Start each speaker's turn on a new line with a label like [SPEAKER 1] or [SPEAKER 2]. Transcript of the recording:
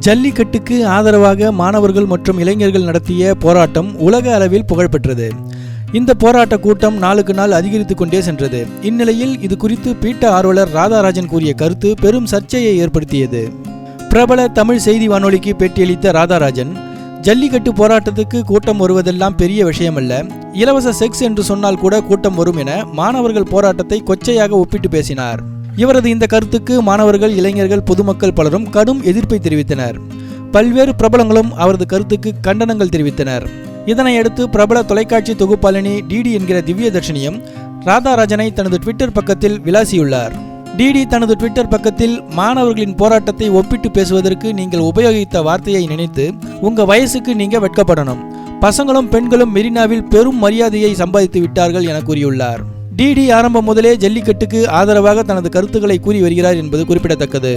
[SPEAKER 1] ஜல்லிக்கட்டுக்கு ஆதரவாக மாணவர்கள் மற்றும் இளைஞர்கள் நடத்திய போராட்டம் உலக அளவில் புகழ்பெற்றது. இந்த போராட்ட கூட்டம் நாளுக்கு நாள் அதிகரித்து கொண்டே சென்றது. இந்நிலையில் இது குறித்து பீட்ட ஆர்வலர் ராதாராஜன் கூறிய கருத்து பெரும் சர்ச்சையை ஏற்படுத்தியது. பிரபல தமிழ் செய்தி வானொலிக்கு பேட்டியளித்த ராதாராஜன், ஜல்லிக்கட்டு போராட்டத்துக்கு கூட்டம் வருவதெல்லாம் பெரிய விஷயமல்ல, இலவச செக்ஸ் என்று சொன்னால் கூட கூட்டம் வரும் என மாணவர்கள் போராட்டத்தை கொச்சையாக ஒப்பிட்டு பேசினார். இவரது இந்த கருத்துக்கு மாணவர்கள், இளைஞர்கள், பொதுமக்கள் பலரும் கடும் எதிர்ப்பை தெரிவித்தனர். பல்வேறு பிரபலங்களும் அவரது கருத்துக்கு கண்டனங்கள் தெரிவித்தனர். இதனையடுத்து பிரபல தொலைக்காட்சி தொகுப்பாளினி டிடி என்கிற திவ்யதர்ஷினியும் ராதாராஜனை தனது ட்விட்டர் பக்கத்தில் விளாசியுள்ளார். டிடி தனது ட்விட்டர் பக்கத்தில், மாணவர்களின் போராட்டத்தை ஒப்பிட்டு பேசுவதற்கு நீங்கள் உபயோகித்த வார்த்தையை நினைத்து உங்க வயசுக்கு நீங்க வெட்கப்படணும். பசங்களும் பெண்களும் மெரினாவில் பெரும் மரியாதையை சம்பாதித்து விட்டார்கள் என கூறியுள்ளார். டிடி ஆரம்பம் முதலே ஜல்லிக்கட்டுக்கு ஆதரவாக தனது கருத்துக்களை கூறி வருகிறார் என்பது குறிப்பிடத்தக்கது.